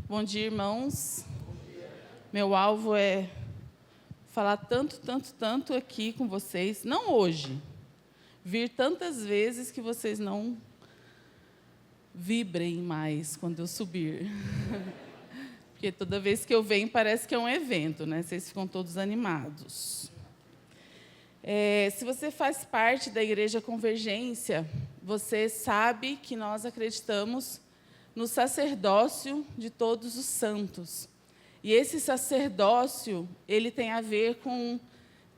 Bom dia, irmãos. Meu alvo é falar tanto aqui com vocês, não hoje, vir tantas vezes que vocês não vibrem mais quando eu subir. Porque toda vez que eu venho parece que é um evento, né? Vocês ficam todos animados. Se você faz parte da Igreja Convergência, você sabe que nós acreditamos no sacerdócio de todos os santos. E esse sacerdócio, ele tem a ver com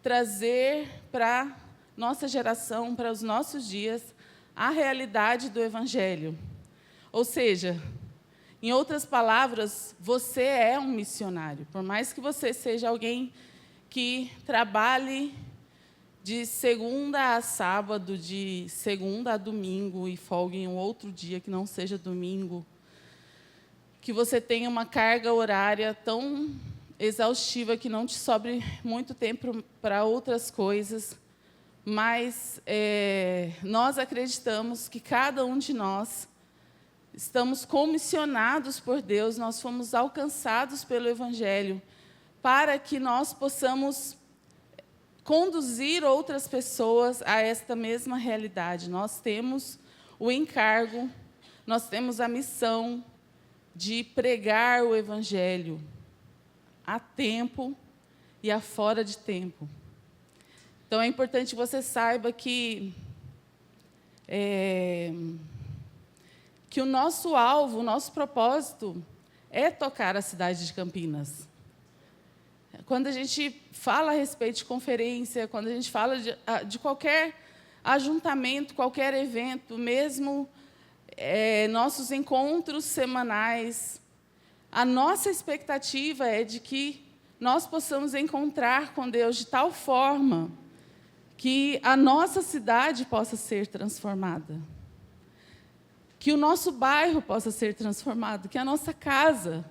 trazer para nossa geração, para os nossos dias, a realidade do Evangelho. Ou seja, em outras palavras, você é um missionário. Por mais que você seja alguém que trabalhe de segunda a sábado, de segunda a domingo e folgue em um outro dia que não seja domingo, que você tenha uma carga horária tão exaustiva que não te sobre muito tempo para outras coisas, mas nós acreditamos que cada um de nós estamos comissionados por Deus, nós fomos alcançados pelo Evangelho, para que nós possamos conduzir outras pessoas a esta mesma realidade. Nós temos o encargo, nós temos a missão de pregar o Evangelho a tempo e a fora de tempo. Então, é importante que você saiba que o nosso alvo, o nosso propósito é tocar a cidade de Campinas. Quando a gente fala a respeito de conferência, quando a gente fala de qualquer ajuntamento, qualquer evento, mesmo nossos encontros semanais, a nossa expectativa é de que nós possamos encontrar com Deus de tal forma que a nossa cidade possa ser transformada, que o nosso bairro possa ser transformado, que a nossa casa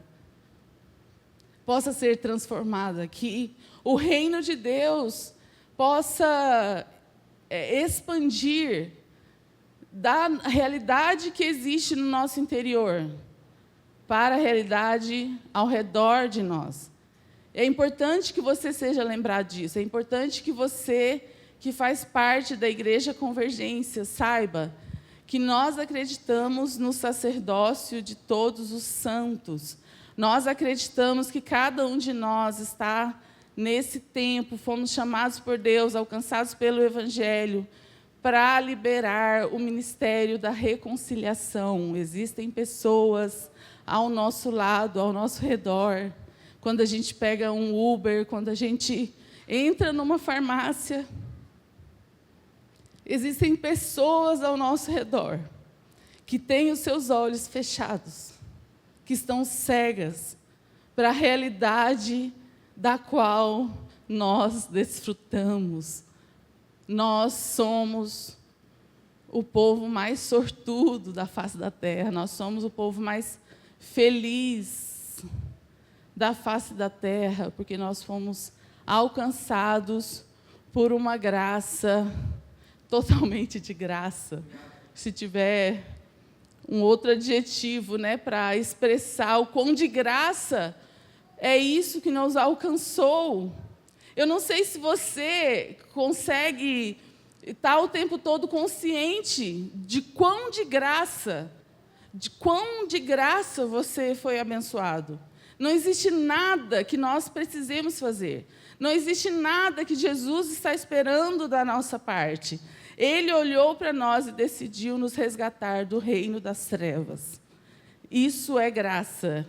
possa ser transformada, que o reino de Deus possa expandir da realidade que existe no nosso interior para a realidade ao redor de nós. É importante que você seja lembrado disso, é importante que você, que faz parte da Igreja Convergência, saiba que nós acreditamos no sacerdócio de todos os santos. Nós acreditamos que cada um de nós está nesse tempo, fomos chamados por Deus, alcançados pelo Evangelho, para liberar o ministério da reconciliação. Existem pessoas ao nosso lado, ao nosso redor. Quando a gente pega um Uber, quando a gente entra numa farmácia, existem pessoas ao nosso redor que têm os seus olhos fechados, que estão cegas para a realidade da qual nós desfrutamos. Nós somos o povo mais sortudo da face da terra, nós somos o povo mais feliz da face da terra, porque nós fomos alcançados por uma graça, totalmente de graça. Se tiver um outro adjetivo, né, para expressar o quão de graça é isso que nos alcançou. Eu não sei se você consegue estar o tempo todo consciente de quão de graça você foi abençoado. Não existe nada que nós precisemos fazer. Não existe nada que Jesus está esperando da nossa parte. Ele olhou para nós e decidiu nos resgatar do reino das trevas. Isso é graça.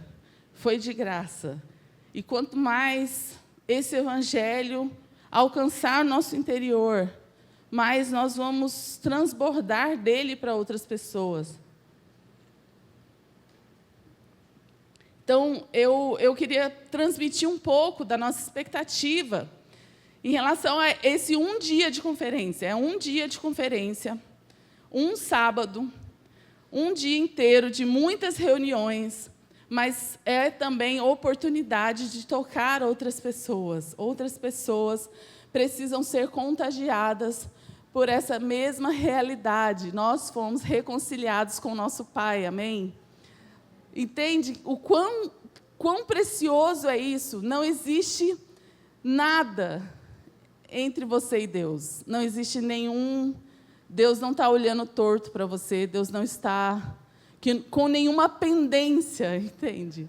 Foi de graça. E quanto mais esse Evangelho alcançar nosso interior, mais nós vamos transbordar dele para outras pessoas. Então, eu queria transmitir um pouco da nossa expectativa em relação a esse um dia de conferência. É um dia de conferência, um sábado, um dia inteiro de muitas reuniões, mas é também oportunidade de tocar outras pessoas. Outras pessoas precisam ser contagiadas por essa mesma realidade. Nós fomos reconciliados com o nosso Pai, amém? Entende o quão precioso é isso? Não existe nada entre você e Deus. Não existe nenhum... Deus não está olhando torto para você. Deus não está com nenhuma pendência, entende?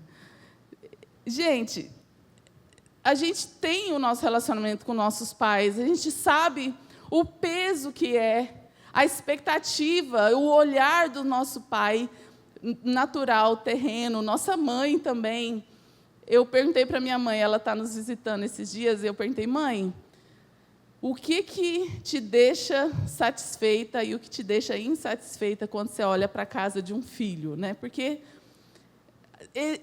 Gente, a gente tem o nosso relacionamento com nossos pais. A gente sabe o peso que é, a expectativa, o olhar do nosso pai natural, terreno, nossa mãe também. Eu perguntei para minha mãe, ela está nos visitando esses dias, e eu perguntei, mãe, o que te deixa satisfeita e o que te deixa insatisfeita quando você olha para a casa de um filho, né? Porque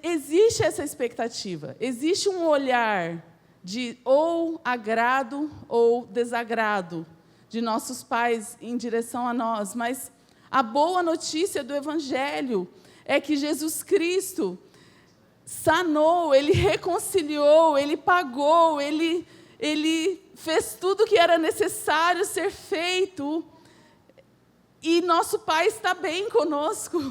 existe essa expectativa, existe um olhar de ou agrado ou desagrado de nossos pais em direção a nós, mas a boa notícia do Evangelho é que Jesus Cristo sanou, Ele reconciliou, Ele pagou, Ele fez tudo o que era necessário ser feito, e nosso Pai está bem conosco.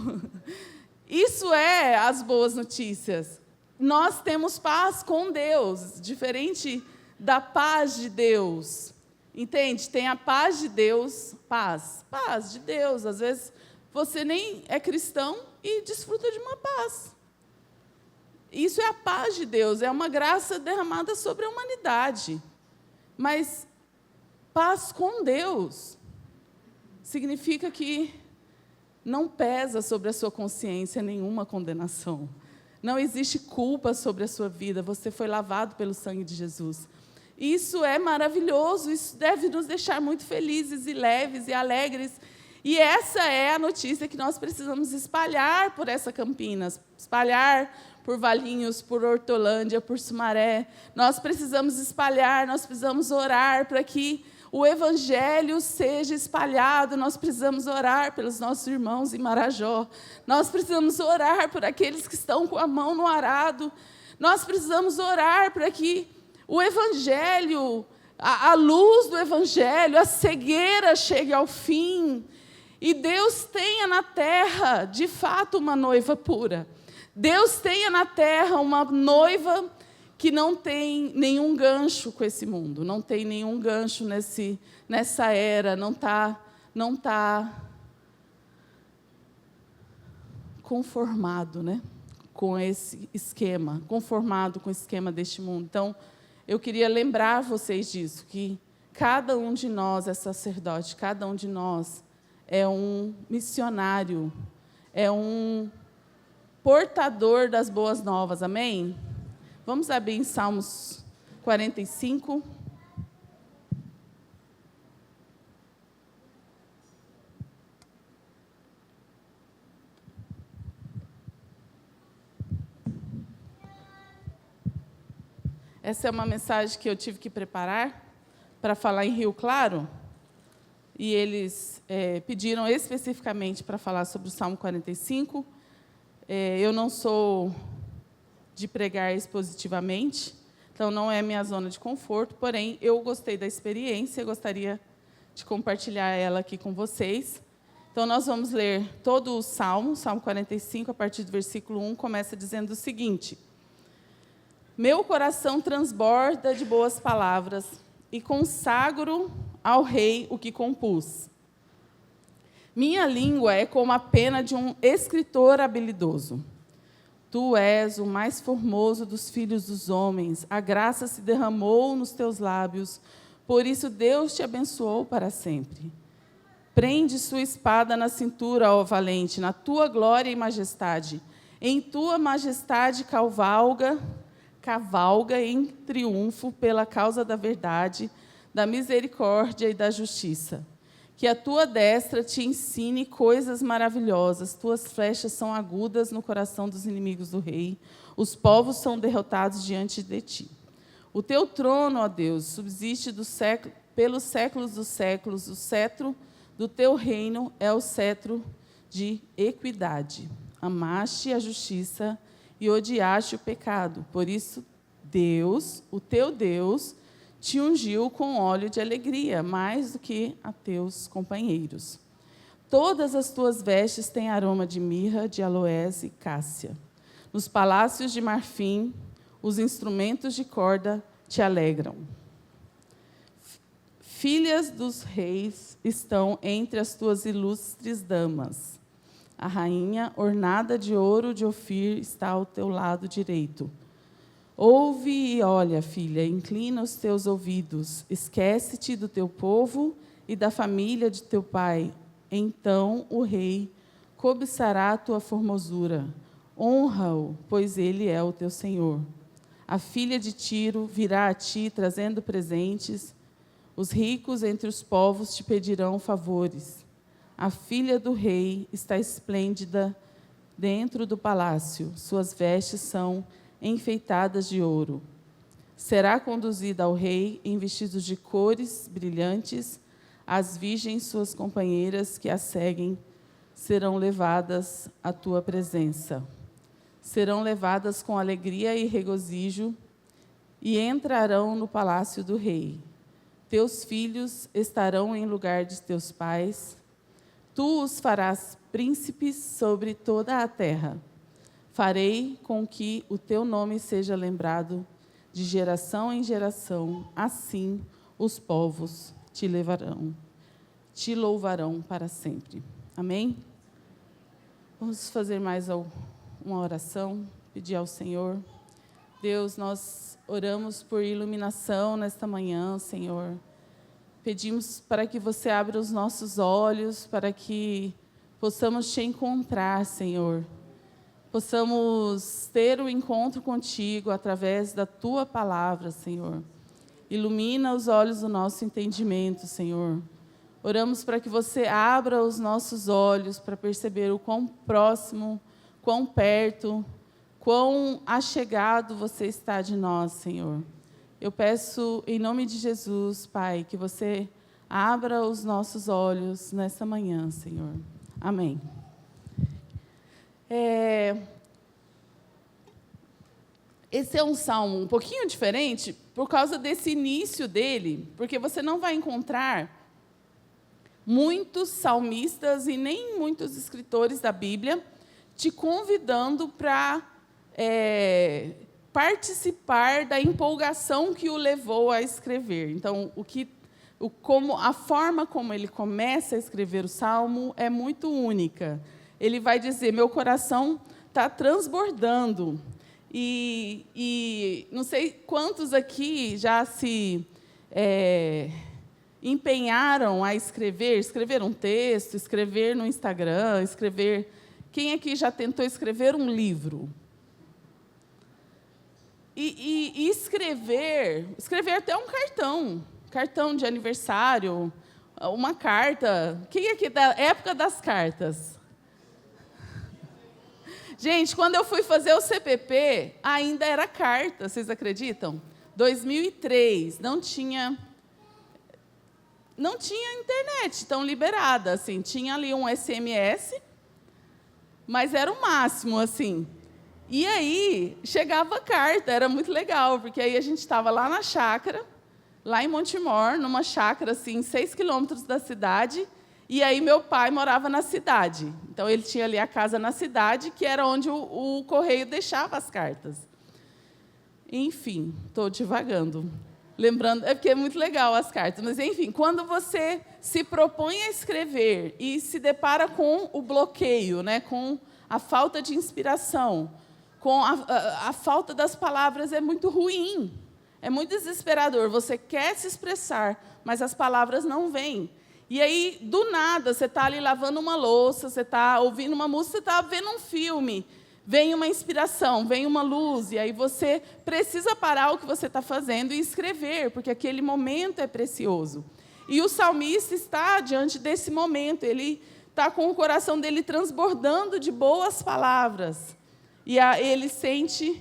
Isso é as boas notícias. Nós temos paz com Deus, diferente da paz de Deus. Entende? Tem a paz de Deus, paz de Deus. Às vezes você nem é cristão e desfruta de uma paz. Isso é a paz de Deus, é uma graça derramada sobre a humanidade. Mas paz com Deus significa que não pesa sobre a sua consciência nenhuma condenação. Não existe culpa sobre a sua vida, você foi lavado pelo sangue de Jesus. Isso é maravilhoso, isso deve nos deixar muito felizes e leves e alegres. E essa é a notícia que nós precisamos espalhar por essa Campinas, espalhar por Valinhos, por Hortolândia, por Sumaré. Nós precisamos espalhar, nós precisamos orar para que o Evangelho seja espalhado. Nós precisamos orar pelos nossos irmãos em Marajó. Nós precisamos orar por aqueles que estão com a mão no arado. Nós precisamos orar para que o Evangelho, a luz do Evangelho, a cegueira chegue ao fim. E Deus tenha na terra, de fato, uma noiva pura. Deus tenha na terra uma noiva que não tem nenhum gancho com esse mundo, não tem nenhum gancho nessa era, não tá conformado, né, com esse esquema, conformado com o esquema deste mundo. Então, eu queria lembrar vocês disso, que cada um de nós é sacerdote, cada um de nós é um missionário, é um portador das boas novas, amém? Vamos abrir em Salmos 45. Essa é uma mensagem que eu tive que preparar para falar em Rio Claro, e eles pediram especificamente para falar sobre o Salmo 45. Eu não sou de pregar expositivamente, então não é minha zona de conforto, porém, eu gostei da experiência, gostaria de compartilhar ela aqui com vocês. Então, nós vamos ler todo o Salmo 45, a partir do versículo 1, começa dizendo o seguinte: Meu coração transborda de boas palavras, e consagro ao rei o que compus. Minha língua é como a pena de um escritor habilidoso. Tu és o mais formoso dos filhos dos homens, a graça se derramou nos teus lábios, por isso Deus te abençoou para sempre. Prende sua espada na cintura, ó valente, na tua glória e majestade. Em tua majestade cavalga em triunfo pela causa da verdade, da misericórdia e da justiça. Que a tua destra te ensine coisas maravilhosas, tuas flechas são agudas no coração dos inimigos do rei, os povos são derrotados diante de ti. O teu trono, ó Deus, subsiste pelos séculos dos séculos, o cetro do teu reino é o cetro de equidade. Amaste a justiça e odiaste o pecado, por isso Deus, o teu Deus, te ungiu com óleo de alegria, mais do que a teus companheiros. Todas as tuas vestes têm aroma de mirra, de aloés e cássia. Nos palácios de marfim, os instrumentos de corda te alegram. Filhas dos reis estão entre as tuas ilustres damas. A rainha, ornada de ouro de Ofir, está ao teu lado direito. Ouve e olha, filha, inclina os teus ouvidos. Esquece-te do teu povo e da família de teu pai. Então o rei cobiçará a tua formosura. Honra-o, pois ele é o teu senhor. A filha de Tiro virá a ti trazendo presentes. Os ricos entre os povos te pedirão favores. A filha do rei está esplêndida dentro do palácio. Suas vestes são enfeitadas de ouro. Será conduzida ao rei em vestidos de cores brilhantes. As virgens, suas companheiras que a seguem, serão levadas à tua presença. Serão levadas com alegria e regozijo e entrarão no palácio do rei. Teus filhos estarão em lugar de teus pais. Tu os farás príncipes sobre toda a terra. Farei com que o teu nome seja lembrado de geração em geração. Assim os povos te louvarão para sempre. Amém? Vamos fazer mais uma oração, pedir ao Senhor. Deus, nós oramos por iluminação nesta manhã, Senhor. Pedimos para que você abra os nossos olhos, para que possamos te encontrar, Senhor. Possamos ter o encontro contigo através da tua palavra, Senhor. Ilumina os olhos do nosso entendimento, Senhor. Oramos para que você abra os nossos olhos para perceber o quão próximo, quão perto, quão achegado você está de nós, Senhor. Eu peço, em nome de Jesus, Pai, que você abra os nossos olhos nesta manhã, Senhor. Amém. Esse é um salmo um pouquinho diferente por causa desse início dele, porque você não vai encontrar muitos salmistas e nem muitos escritores da Bíblia te convidando para participar da empolgação que o levou a escrever. Então, a forma como ele começa a escrever o salmo é muito única. Ele vai dizer: meu coração está transbordando. E não sei quantos aqui já se empenharam a escrever um texto, escrever no Instagram, escrever... Quem aqui já tentou escrever um livro? E escrever até um cartão de aniversário, uma carta. Quem aqui da época das cartas? Gente, quando eu fui fazer o CPP, ainda era carta, vocês acreditam? 2003, não tinha internet tão liberada, assim, tinha ali um SMS, mas era o máximo, assim. E aí, chegava a carta, era muito legal, porque aí a gente estava lá na chácara, lá em Montemor, numa chácara, assim, 6 quilômetros da cidade, e aí meu pai morava na cidade. Então, ele tinha ali a casa na cidade, que era onde o correio deixava as cartas. Enfim, estou divagando. Lembrando, é porque é muito legal as cartas, mas, enfim, quando você se propõe a escrever e se depara com o bloqueio, né, com a falta de inspiração, com a falta das palavras, é muito ruim, é muito desesperador. Você quer se expressar, mas as palavras não vêm. E aí, do nada, você está ali lavando uma louça, você está ouvindo uma música, você está vendo um filme, vem uma inspiração, vem uma luz, e aí você precisa parar o que você está fazendo e escrever, porque aquele momento é precioso. E o salmista está diante desse momento, ele está com o coração dele transbordando de boas palavras. E ele sente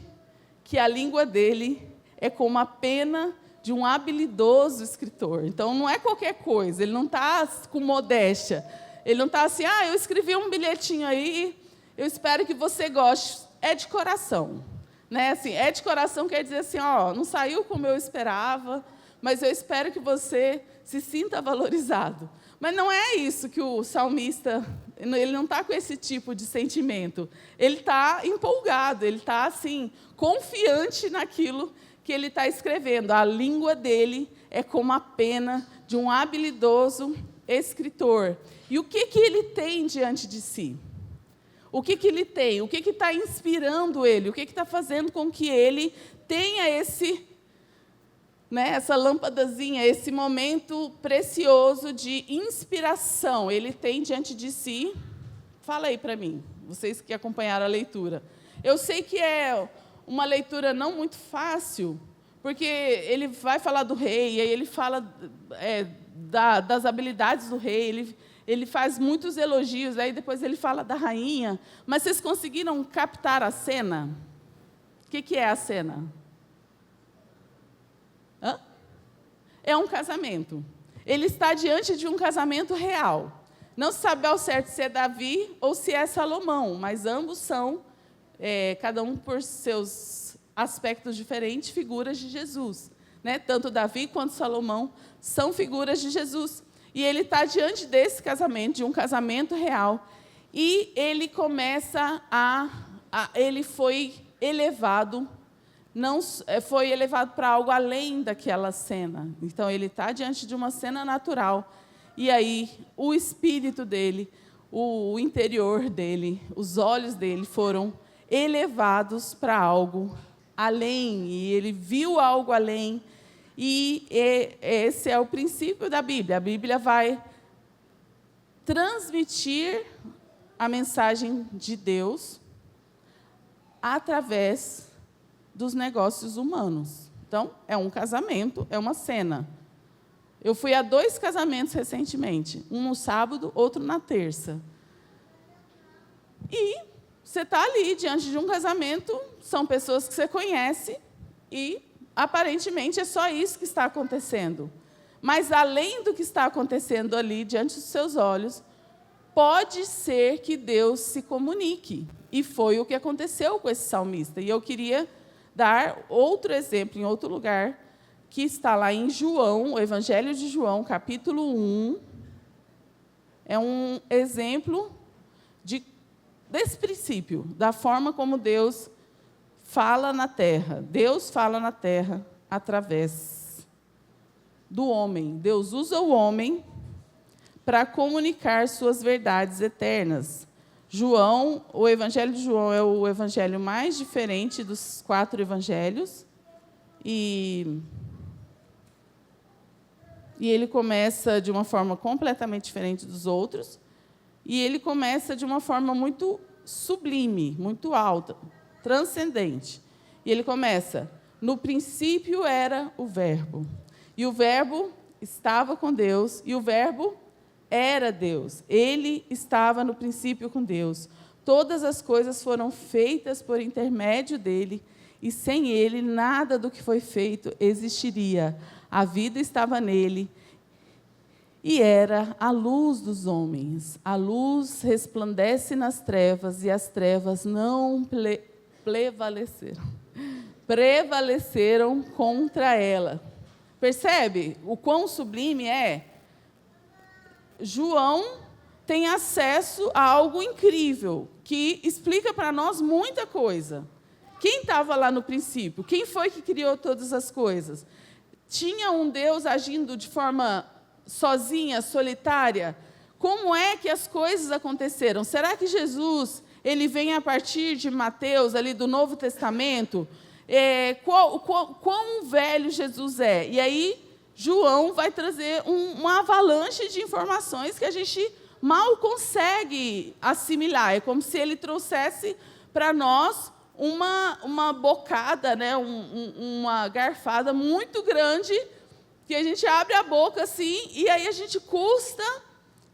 que a língua dele é como a pena de um habilidoso escritor. Então, não é qualquer coisa, ele não está com modéstia. Ele não está assim, eu escrevi um bilhetinho aí, eu espero que você goste. É de coração. Né? Assim, é de coração quer dizer assim, não saiu como eu esperava, mas eu espero que você se sinta valorizado. Mas não é isso que o salmista, ele não está com esse tipo de sentimento. Ele está empolgado, ele está assim, confiante naquilo que ele está escrevendo. A língua dele é como a pena de um habilidoso escritor. E o que ele tem diante de si? O que ele tem? O que está inspirando ele? O que está fazendo com que ele tenha essa lâmpadazinha, esse momento precioso de inspiração? Ele tem diante de si. Fala aí para mim, vocês que acompanharam a leitura. Eu sei que é uma leitura não muito fácil, porque ele vai falar do rei, e aí ele fala das habilidades do rei, ele faz muitos elogios, aí depois ele fala da rainha. Mas vocês conseguiram captar a cena? O que é a cena? É um casamento. Ele está diante de um casamento real. Não se sabe ao certo se é Davi ou se é Salomão, mas ambos são, cada um por seus aspectos diferentes, figuras de Jesus. Tanto Davi quanto Salomão são figuras de Jesus. E ele está diante desse casamento, de um casamento real, e ele começa ele foi elevado, não foi elevado para algo além daquela cena. Então, ele está diante de uma cena natural, e aí o espírito dele, o interior dele, os olhos dele foram elevados para algo além, e ele viu algo além. E esse é o princípio da Bíblia. A Bíblia vai transmitir a mensagem de Deus através dos negócios humanos. Então, é um casamento, é uma cena. Eu fui a 2 casamentos recentemente, um no sábado, outro na terça. E você está ali diante de um casamento, são pessoas que você conhece e aparentemente é só isso que está acontecendo. Mas, além do que está acontecendo ali, diante dos seus olhos, pode ser que Deus se comunique. E foi o que aconteceu com esse salmista. E eu queria dar outro exemplo, em outro lugar, que está lá em João, o Evangelho de João, capítulo 1. É um exemplo desse princípio, da forma como Deus fala na terra. Deus fala na terra através do homem. Deus usa o homem para comunicar suas verdades eternas. João, o Evangelho de João é o evangelho mais diferente dos 4 evangelhos. E ele começa de uma forma completamente diferente dos outros. E ele começa de uma forma muito sublime, muito alta, transcendente. E ele começa: no princípio era o Verbo, e o Verbo estava com Deus, e o Verbo era Deus. Ele estava no princípio com Deus. Todas as coisas foram feitas por intermédio dele, e sem ele nada do que foi feito existiria. A vida estava nele, e era a luz dos homens. A luz resplandece nas trevas, e as trevas não prevaleceram contra ela. Percebe o quão sublime é? João tem acesso a algo incrível, que explica para nós muita coisa. Quem estava lá no princípio? Quem foi que criou todas as coisas? Tinha um Deus agindo de forma sozinha, solitária? Como é que as coisas aconteceram? Será que Jesus ele vem a partir de Mateus, ali do Novo Testamento? Quão velho Jesus é? E aí, João vai trazer uma avalanche de informações que a gente mal consegue assimilar. É como se ele trouxesse para nós uma bocada, uma garfada muito grande, que a gente abre a boca assim, e aí a gente custa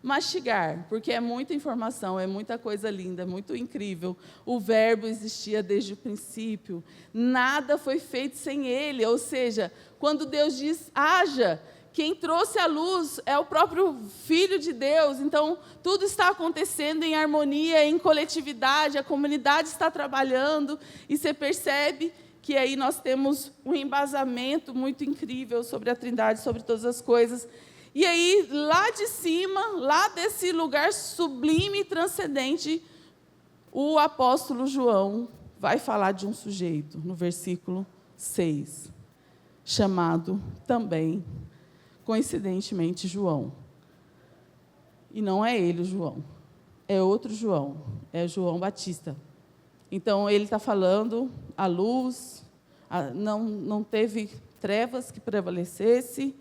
mastigar, porque é muita informação, é muita coisa linda, é muito incrível. O Verbo existia desde o princípio, nada foi feito sem ele. Ou seja, quando Deus diz haja, quem trouxe a luz é o próprio Filho de Deus. Então, tudo está acontecendo em harmonia, em coletividade, a comunidade está trabalhando, e você percebe que aí nós temos um embasamento muito incrível sobre a Trindade, sobre todas as coisas. E aí, lá de cima, lá desse lugar sublime e transcendente, o apóstolo João vai falar de um sujeito, no versículo 6, chamado também, coincidentemente, João. E não é ele o João, é outro João, é João Batista. Então, ele está falando, a luz, não teve trevas que prevalecesse,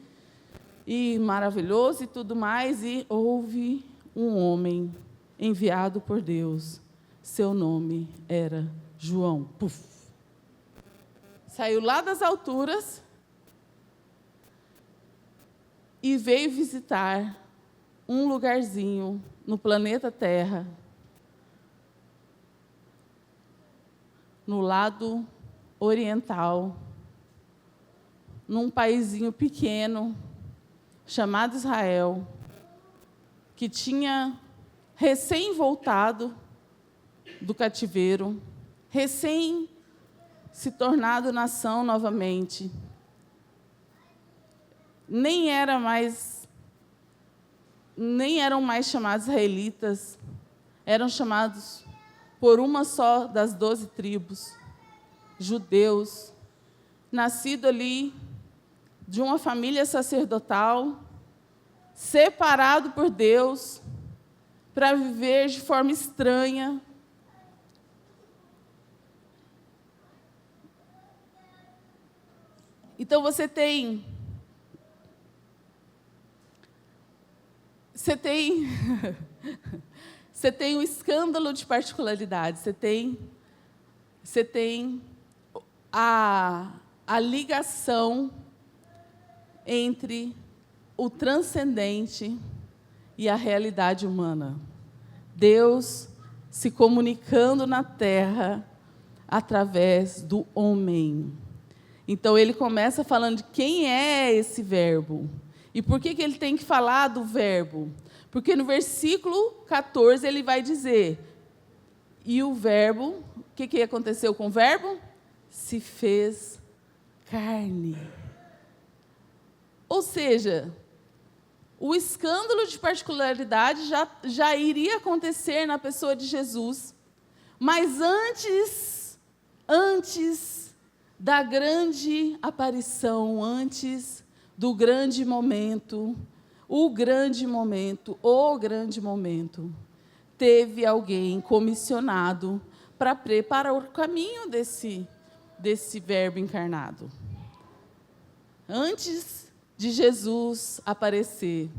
e maravilhoso e tudo mais, e houve um homem enviado por Deus, seu nome era João. Puf. Saiu lá das alturas e veio visitar um lugarzinho no planeta Terra, no lado oriental, num paizinho pequeno, chamado Israel, que tinha recém voltado do cativeiro, recém se tornado nação novamente. Nem eram mais chamados israelitas, eram chamados por uma só das 12 tribos, judeus, nascido ali de uma família sacerdotal, separado por Deus, para viver de forma estranha. Então, você tem um escândalo de particularidade, você tem a ligação entre o transcendente e a realidade humana. Deus se comunicando na terra através do homem. Então, ele começa falando de quem é esse verbo. E por que ele tem que falar do verbo? Porque no versículo 14 ele vai dizer, e o verbo, o que aconteceu com o verbo? Se fez carne. Ou seja, o escândalo de particularidade já iria acontecer na pessoa de Jesus. Mas antes da grande aparição, antes do grande momento, o grande momento, teve alguém comissionado para preparar o caminho desse verbo encarnado. Antes de Jesus aparecer,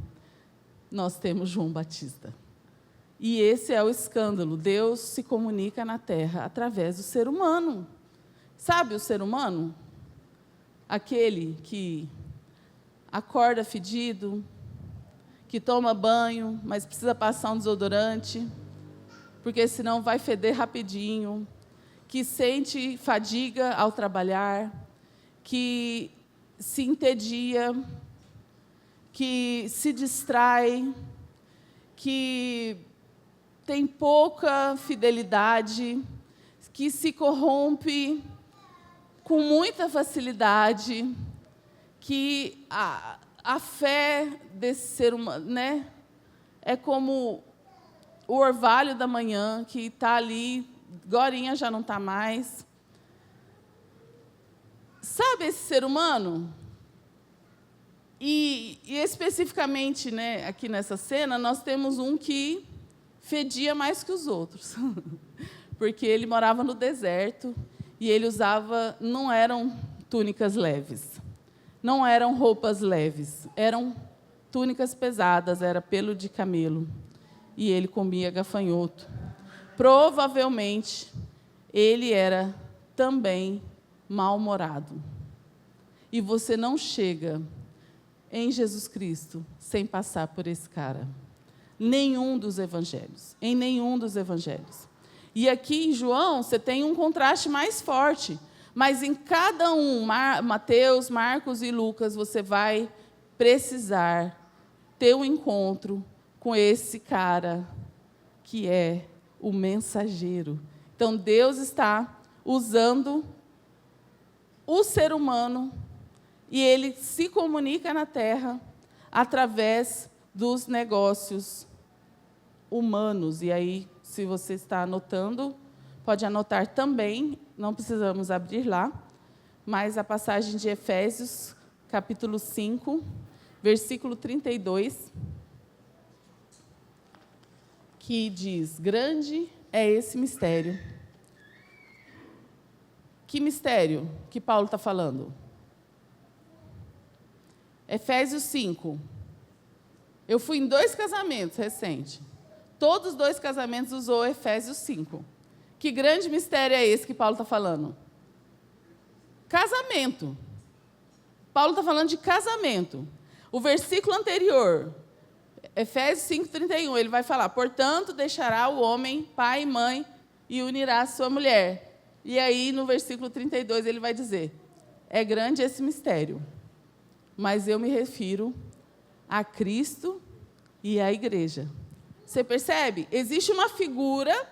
nós temos João Batista. E esse é o escândalo. Deus se comunica na terra através do ser humano. Sabe o ser humano? Aquele que acorda fedido, que toma banho, mas precisa passar um desodorante, porque senão vai feder rapidinho, que sente fadiga ao trabalhar, que se entedia, que se distrai, que tem pouca fidelidade, que se corrompe com muita facilidade, que a fé desse ser humano, né, é como o orvalho da manhã, que está ali, agorinha já não está mais. Sabe esse ser humano? E especificamente, né, aqui nessa cena, nós temos um que fedia mais que os outros, porque ele morava no deserto e ele usava, não eram túnicas leves, não eram roupas leves, eram túnicas pesadas, era pelo de camelo, e ele comia gafanhoto. Provavelmente, ele era também mal-humorado. E você não chega em Jesus Cristo sem passar por esse cara. Nenhum dos evangelhos, em nenhum dos evangelhos. E aqui em João, você tem um contraste mais forte, mas em cada um, Mateus, Marcos e Lucas, você vai precisar ter um encontro com esse cara que é o mensageiro. Então, Deus está usando o ser humano e ele se comunica na terra através dos negócios humanos. E aí, se você está anotando, pode anotar também, não precisamos abrir lá, mas a passagem de Efésios, capítulo 5, versículo 32, que diz: grande é esse mistério. Que mistério que Paulo está falando? Efésios 5. Eu fui em 2 casamentos recentes. Todos os 2 casamentos usou Efésios 5. Que grande mistério é esse que Paulo está falando? Casamento. Paulo está falando de casamento. O versículo anterior, Efésios 5:31, ele vai falar: portanto, deixará o homem pai e mãe e unirá a sua mulher. E aí, no versículo 32, ele vai dizer: é grande esse mistério, mas eu me refiro a Cristo e à igreja. Você percebe? Existe uma figura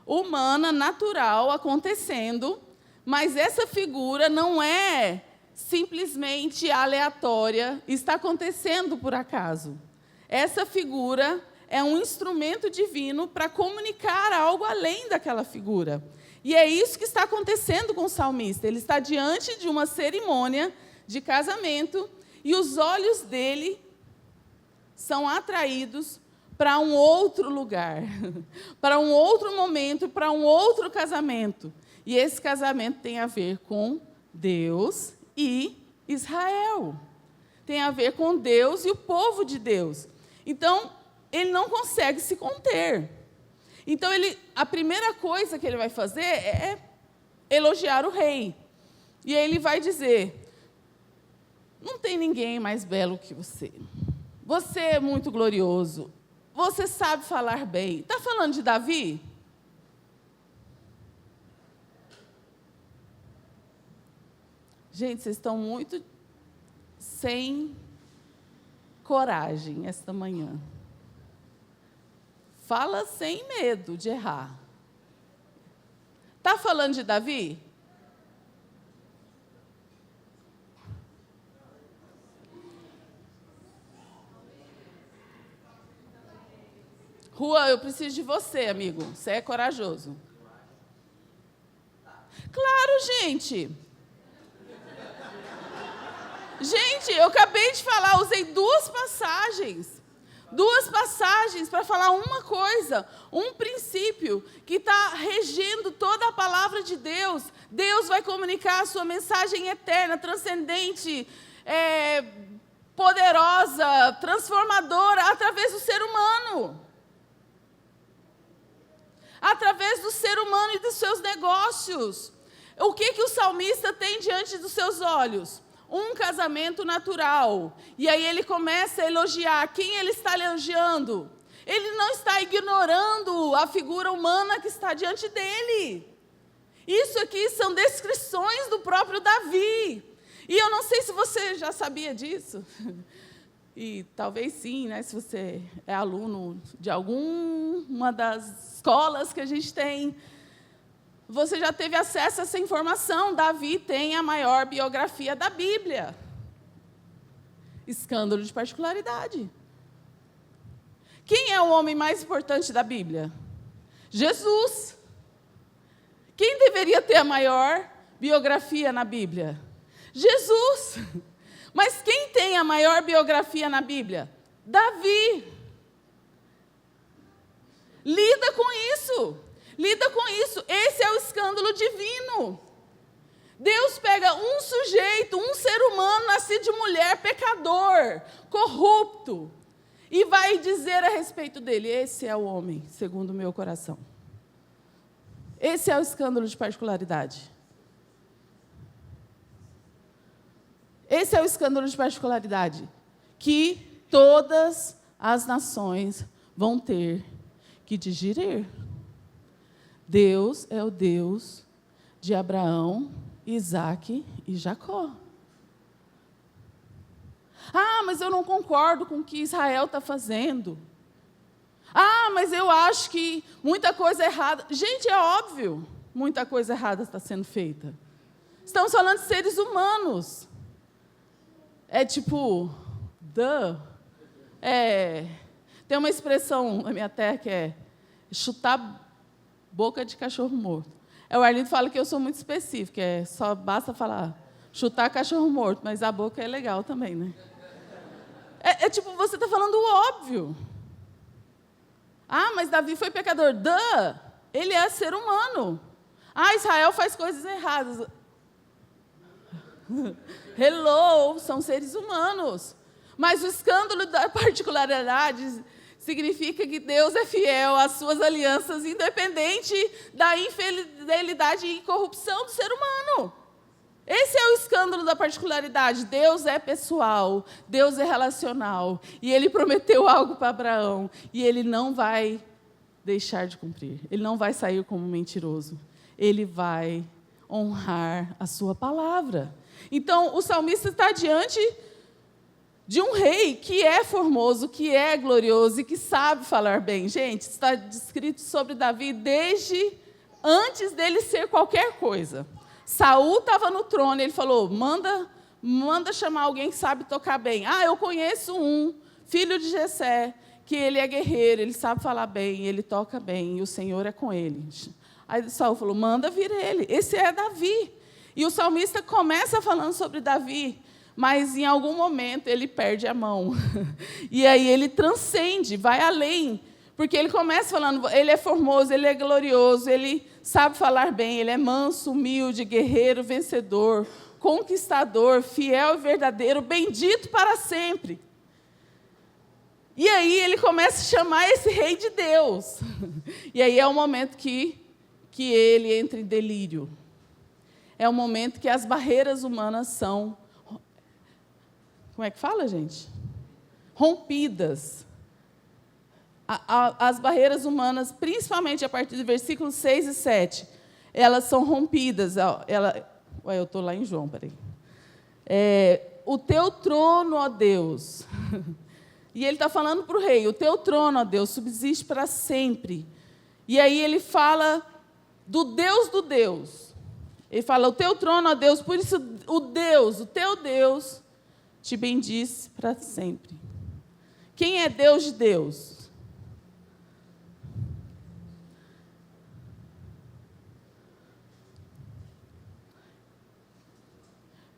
humana, natural, acontecendo, mas essa figura não é simplesmente aleatória, está acontecendo por acaso. Essa figura é um instrumento divino para comunicar algo além daquela figura. E é isso que está acontecendo com o salmista. Ele está diante de uma cerimônia de casamento e os olhos dele são atraídos para um outro lugar, para um outro momento, para um outro casamento. E esse casamento tem a ver com Deus e Israel. Tem a ver com Deus e o povo de Deus. Então, ele não consegue se conter. Então, a primeira coisa que ele vai fazer é elogiar o rei. E aí ele vai dizer: não tem ninguém mais belo que você. Você é muito glorioso. Você sabe falar bem. Está falando de Davi? Gente, vocês estão muito sem coragem esta manhã. Fala sem medo de errar. Está falando de Davi? Rua, eu preciso de você, amigo. Você é corajoso. Claro, gente. Gente, eu acabei de falar, usei 2 passagens. 2 passagens para falar uma coisa, um princípio que está regendo toda a palavra de Deus. Deus vai comunicar a sua mensagem eterna, transcendente, poderosa, transformadora, através do ser humano. Através do ser humano e dos seus negócios. O que o salmista tem diante dos seus olhos? Um casamento natural. E aí ele começa a elogiar. Quem ele está elogiando? Ele não está ignorando a figura humana que está diante dele. Isso aqui são descrições do próprio Davi. E eu não sei se você já sabia disso. E talvez sim, né? Se você é aluno de alguma das escolas que a gente tem, você já teve acesso a essa informação. Davi tem a maior biografia da Bíblia. Escândalo de particularidade. Quem é o homem mais importante da Bíblia? Jesus. Quem deveria ter a maior biografia na Bíblia? Jesus. Mas quem tem a maior biografia na Bíblia? Davi. Lida com isso. Lida com isso. Esse é o escândalo divino. Deus pega um sujeito, um ser humano, nascido de mulher, pecador, corrupto, e vai dizer a respeito dele: esse é o homem, segundo o meu coração. Esse é o escândalo de particularidade. Esse é o escândalo de particularidade que todas as nações vão ter que digerir. Deus é o Deus de Abraão, Isaque e Jacó. Ah, mas eu não concordo com o que Israel está fazendo. Ah, mas eu acho que muita coisa errada. Gente, é óbvio, muita coisa errada está sendo feita. Estamos falando de seres humanos. É tipo, Tem uma expressão na minha terra que é chutar boca de cachorro morto. O Arlindo fala que eu sou muito específica, só basta falar chutar cachorro morto, mas a boca é legal também, né? Tipo, você está falando o óbvio. Ah, mas Davi foi pecador. Ele é ser humano. Ah, Israel faz coisas erradas. Hello, são seres humanos. Mas o escândalo da particularidade significa que Deus é fiel às suas alianças, independente da infidelidade e corrupção do ser humano. Esse é o escândalo da particularidade. Deus é pessoal, Deus é relacional. E Ele prometeu algo para Abraão, e Ele não vai deixar de cumprir. Ele não vai sair como mentiroso. Ele vai honrar a sua palavra. Então, o salmista está diante de um rei que é formoso, que é glorioso e que sabe falar bem. Gente, está descrito sobre Davi desde antes dele ser qualquer coisa. Saul estava no trono, ele falou, manda chamar alguém que sabe tocar bem. Ah, eu conheço um, filho de Jessé, que ele é guerreiro, ele sabe falar bem, ele toca bem, e o Senhor é com ele. Aí Saul falou, manda vir ele, esse é Davi. E o salmista começa falando sobre Davi, mas em algum momento ele perde a mão. E aí ele transcende, vai além. Porque ele começa falando, ele é formoso, ele é glorioso, ele sabe falar bem, ele é manso, humilde, guerreiro, vencedor, conquistador, fiel e verdadeiro, bendito para sempre. E aí ele começa a chamar esse rei de Deus. E aí é o momento que ele entra em delírio. É o momento que as barreiras humanas são... Como é que fala, gente? Rompidas. As barreiras humanas, principalmente a partir do versículos 6 e 7, elas são rompidas. Eu estou lá em João, peraí. O teu trono, ó Deus. E ele está falando para o rei, o teu trono, ó Deus, subsiste para sempre. E aí ele fala do Deus do Deus. Ele fala, o teu trono, ó Deus, por isso o teu Deus, te bendiz para sempre. Quem é Deus de Deus?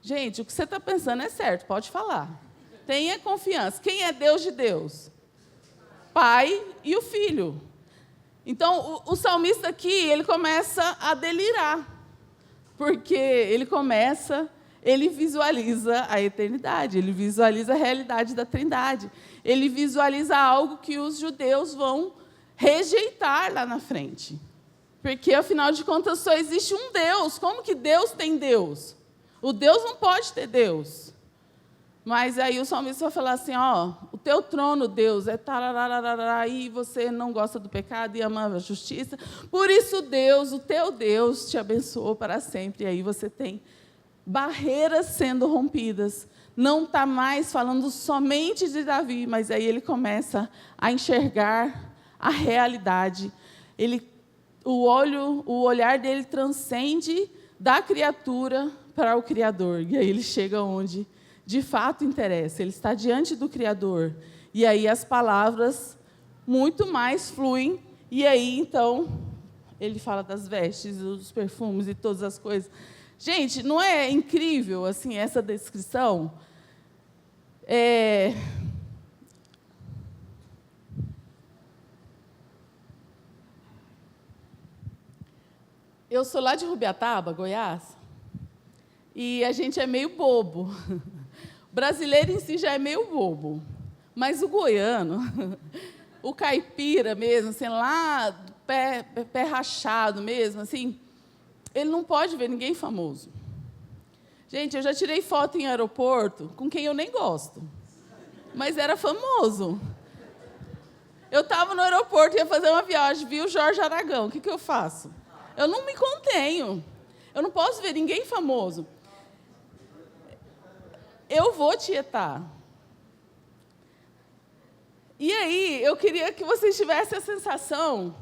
Gente, o que você está pensando é certo, pode falar. Tenha confiança. Quem é Deus de Deus? Pai e o Filho. Então, o salmista aqui, ele começa a delirar. Porque ele visualiza a eternidade, ele visualiza a realidade da Trindade. Ele visualiza algo que os judeus vão rejeitar lá na frente. Porque, afinal de contas, só existe um Deus. Como que Deus tem Deus? O Deus não pode ter Deus. Mas aí o salmista vai falar assim, o teu trono, Deus, é tararararará, e você não gosta do pecado e ama a justiça. Por isso, Deus, o teu Deus, te abençoou para sempre. E aí você tem barreiras sendo rompidas. Não está mais falando somente de Davi, mas aí ele começa a enxergar a realidade. O olhar dele transcende da criatura para o Criador. E aí ele chega onde de fato interessa. Ele está diante do Criador. E aí as palavras muito mais fluem. E aí, então, ele fala das vestes, dos perfumes e todas as coisas. Gente, não é incrível assim essa descrição? Eu sou lá de Rubiataba, Goiás, e a gente é meio bobo. O brasileiro em si já é meio bobo, mas o goiano, o caipira mesmo, assim, lá, pé rachado mesmo, assim, ele não pode ver ninguém famoso. Gente, eu já tirei foto em aeroporto com quem eu nem gosto, mas era famoso. Eu estava no aeroporto, ia fazer uma viagem, vi o Jorge Aragão, o que eu faço? Eu não me contenho, eu não posso ver ninguém famoso. Eu vou tietar. E aí, eu queria que vocês tivessem a sensação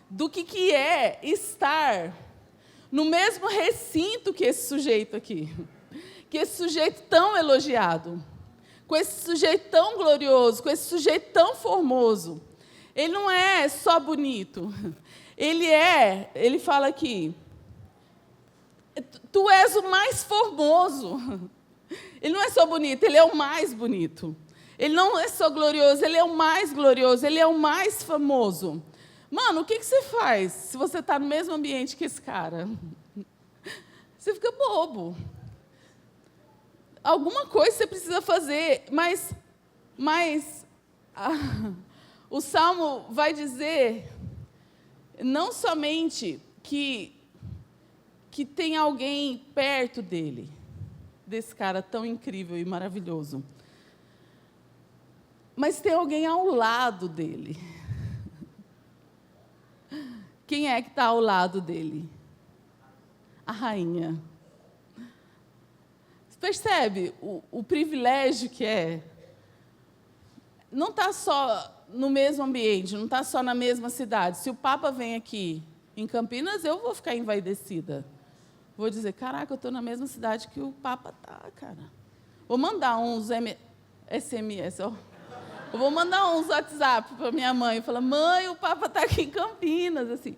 do que é estar no mesmo recinto que esse sujeito aqui. Que esse sujeito tão elogiado. com esse sujeito tão glorioso, com esse sujeito tão formoso. Ele não é só bonito. Ele fala aqui, tu és o mais formoso. Ele não é só bonito, ele é o mais bonito. Ele não é só glorioso, ele é o mais glorioso, ele é o mais famoso. Mano, o que você faz se você está no mesmo ambiente que esse cara? Você fica bobo. Alguma coisa você precisa fazer, mas o Salmo vai dizer não somente que tem alguém perto dele, desse cara tão incrível e maravilhoso, mas tem alguém ao lado dele. Quem é que está ao lado dele? A rainha. Você percebe o privilégio que é? Não está só no mesmo ambiente, não está só na mesma cidade. Se o Papa vem aqui em Campinas, eu vou ficar envaidecida. Vou dizer, caraca, eu estou na mesma cidade que o Papa está, cara. Vou mandar uns SMS, ó. Eu vou mandar uns WhatsApp para minha mãe. Falar, mãe, o Papa está aqui em Campinas, assim.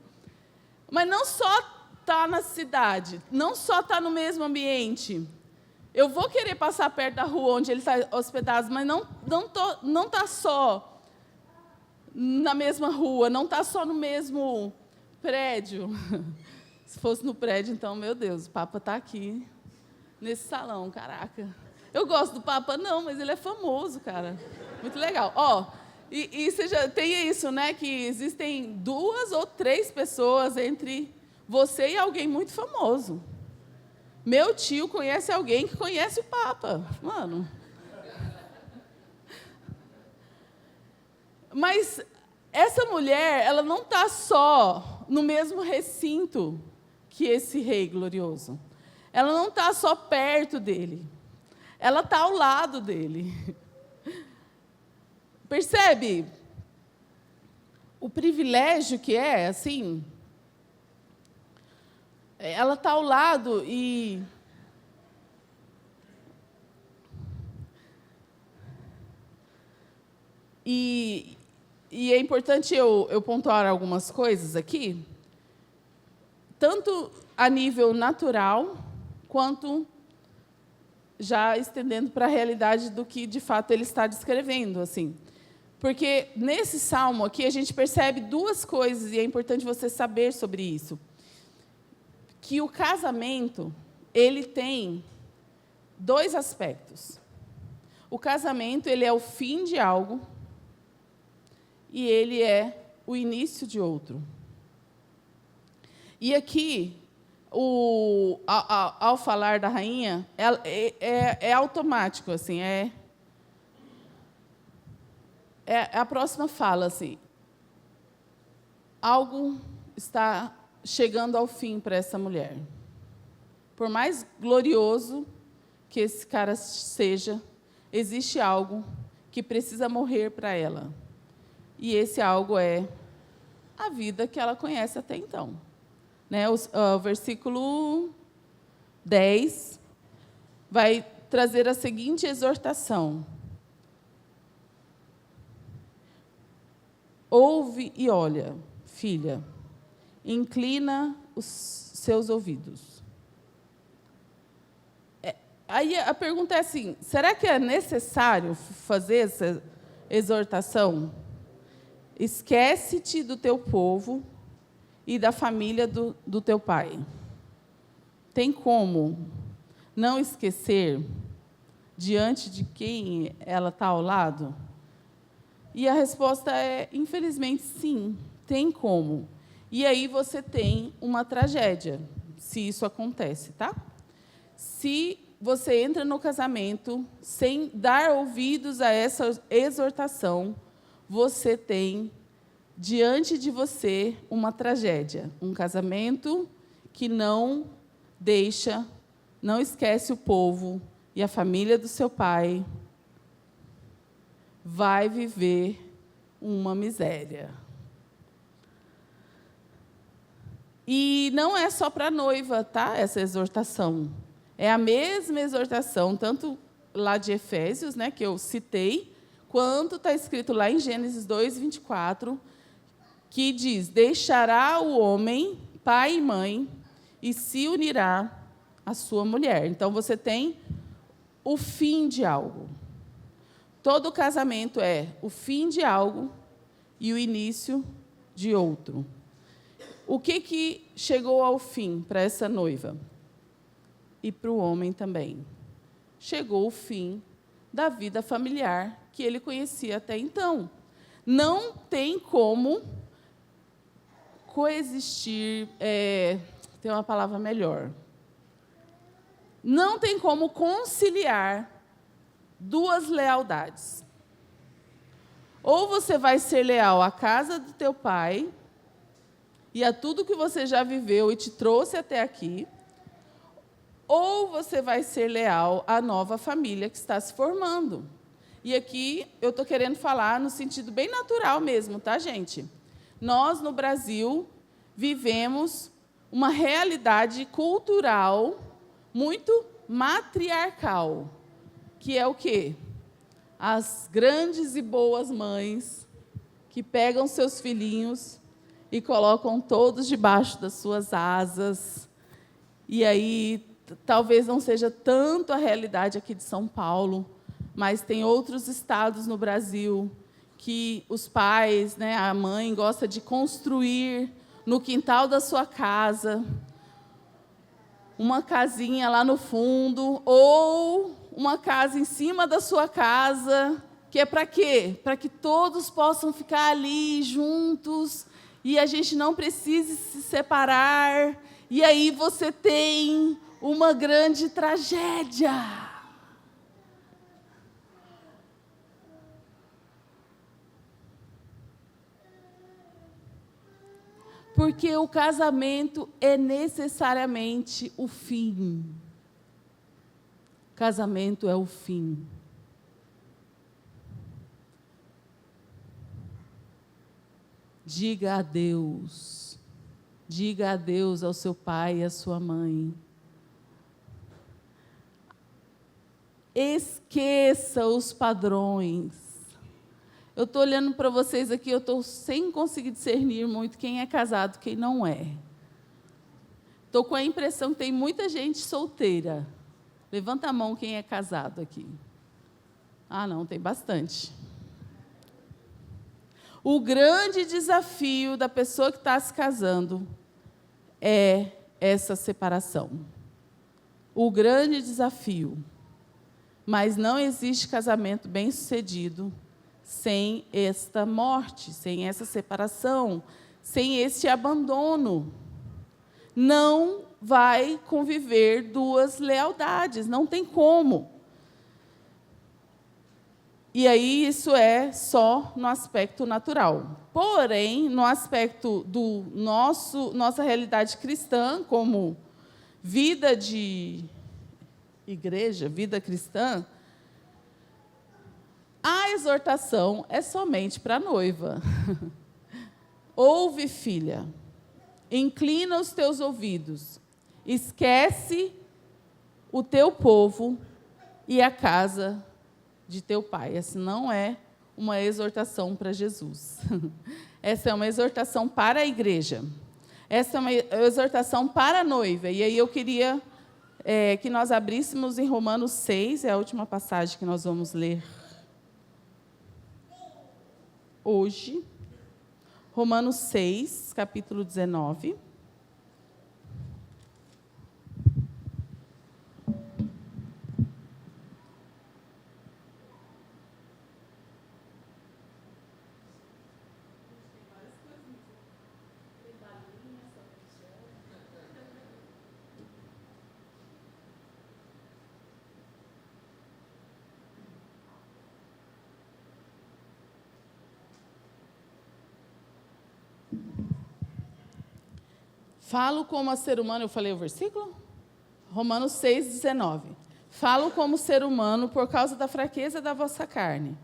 Mas não só está na cidade, não só está no mesmo ambiente. Eu vou querer passar perto da rua onde ele está hospedado, mas não está só na mesma rua, não está só no mesmo prédio. Se fosse no prédio, então, meu Deus, o Papa está aqui, nesse salão, caraca. Eu gosto do Papa, não, mas ele é famoso, cara. Muito legal. Ó, e você já tem isso, né, que existem 2 ou 3 pessoas entre você e alguém muito famoso. Meu tio conhece alguém que conhece o Papa. Mano. Mas essa mulher, ela não está só no mesmo recinto que esse rei glorioso. Ela não está só perto dele. Ela está ao lado dele. Percebe? O privilégio que é, assim... Ela está ao lado e é importante eu pontuar algumas coisas aqui, tanto a nível natural, quanto já estendendo para a realidade do que, de fato, ele está descrevendo, assim. Porque, nesse salmo aqui, a gente percebe 2 coisas, e é importante você saber sobre isso. Que o casamento, ele tem 2 aspectos. O casamento, ele é o fim de algo e ele é o início de outro. E aqui, ao falar da rainha, é automático, assim, a próxima fala, assim, algo está chegando ao fim para essa mulher. Por mais glorioso que esse cara seja, existe algo que precisa morrer para ela. E esse algo é a vida que ela conhece até então. Né? O versículo 10 vai trazer a seguinte exortação. Ouve e olha, filha, inclina os seus ouvidos. Aí a pergunta é assim, será que é necessário fazer essa exortação? Esquece-te do teu povo e da família do teu pai. Tem como não esquecer diante de quem ela está ao lado? E a resposta é, infelizmente, sim, tem como. E aí você tem uma tragédia, se isso acontece, tá? Se você entra no casamento sem dar ouvidos a essa exortação, você tem diante de você uma tragédia, um casamento que não esquece o povo e a família do seu pai, vai viver uma miséria. E não é só para a noiva, tá? Essa exortação. É a mesma exortação, tanto lá de Efésios, né, que eu citei, quanto está escrito lá em Gênesis 2, 24, que diz: deixará o homem pai e mãe e se unirá à sua mulher. Então, você tem o fim de algo. Todo casamento é o fim de algo e o início de outro. O que chegou ao fim para essa noiva? E para o homem também. Chegou o fim da vida familiar que ele conhecia até então. Não tem como coexistir, tem uma palavra melhor. Não tem como conciliar duas lealdades. Ou você vai ser leal à casa do teu pai e a tudo que você já viveu e te trouxe até aqui, ou você vai ser leal à nova família que está se formando. E aqui eu estou querendo falar no sentido bem natural mesmo, tá, gente? Nós, no Brasil, vivemos uma realidade cultural muito matriarcal, que é o quê? As grandes e boas mães que pegam seus filhinhos e colocam todos debaixo das suas asas. E aí, talvez não seja tanto a realidade aqui de São Paulo, mas tem outros estados no Brasil que os pais, né, a mãe gosta de construir no quintal da sua casa uma casinha lá no fundo, ou uma casa em cima da sua casa, que é para quê? Para que todos possam ficar ali juntos e a gente não precise se separar. E aí você tem uma grande tragédia. Porque o casamento é necessariamente o fim. Casamento é o fim. Diga adeus. Diga adeus ao seu pai e à sua mãe. Esqueça os padrões. Eu estou olhando para vocês aqui, eu estou sem conseguir discernir muito quem é casado e quem não é. Estou com a impressão que tem muita gente solteira. Levanta a mão quem é casado aqui. Ah, não, tem bastante. O grande desafio da pessoa que está se casando é essa separação. O grande desafio. Mas não existe casamento bem-sucedido sem esta morte, sem essa separação, sem esse abandono. Não vai conviver duas lealdades, não tem como. E aí isso é só no aspecto natural. Porém, no aspecto do nossa realidade cristã, como vida de igreja, vida cristã, a exortação é somente para a noiva. Ouve, filha, inclina os teus ouvidos, esquece o teu povo e a casa de teu pai. Essa não é uma exortação para Jesus. Essa é uma exortação para a igreja. Essa é uma exortação para a noiva. E aí eu queria que nós abríssemos em Romanos 6, é a última passagem que nós vamos ler hoje. Romanos 6, capítulo 19. Falo como a ser humano, eu falei o versículo? Romanos 6, 19. Falo como ser humano por causa da fraqueza da vossa carne.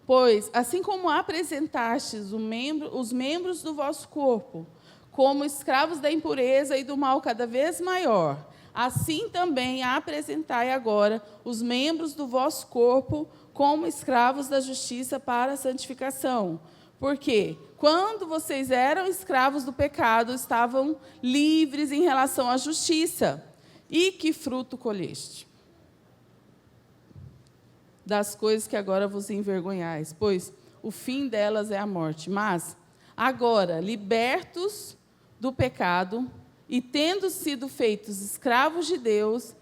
Pois, assim como apresentastes os membros do vosso corpo como escravos da impureza e do mal cada vez maior, assim também apresentai agora os membros do vosso corpo como escravos da justiça para a santificação. Porque quando vocês eram escravos do pecado, estavam livres em relação à justiça. E que fruto colheste? Das coisas que agora vos envergonhais, pois o fim delas é a morte. Mas, agora, libertos do pecado e tendo sido feitos escravos de Deus,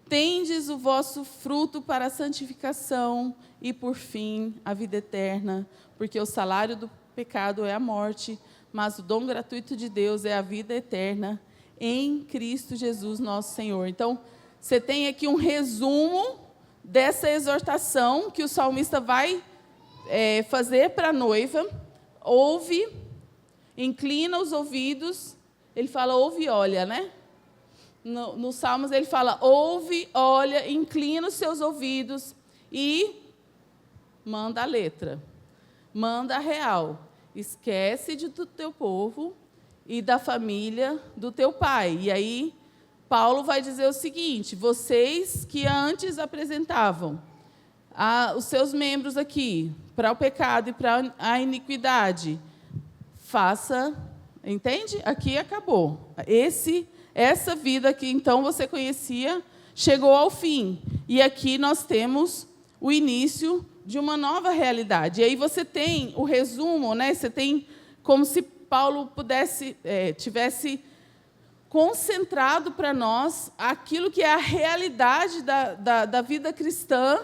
tendes o vosso fruto para a santificação e, por fim, a vida eterna, porque o salário do pecado é a morte, mas o dom gratuito de Deus é a vida eterna em Cristo Jesus, nosso Senhor. Então, você tem aqui um resumo dessa exortação que o salmista vai fazer para a noiva. Ouve, inclina os ouvidos. Ele fala ouve e olha, né? Nos Salmos ele fala ouve, olha, inclina os seus ouvidos e manda a letra. Manda a real. Esquece do teu povo e da família do teu pai. E aí, Paulo vai dizer o seguinte: vocês que antes apresentavam os seus membros aqui para o pecado e para a iniquidade, faça, entende? Aqui acabou. Essa vida que então você conhecia chegou ao fim. E aqui nós temos o início de uma nova realidade. E aí você tem o resumo, né? Você tem como se Paulo tivesse concentrado para nós aquilo que é a realidade da vida cristã,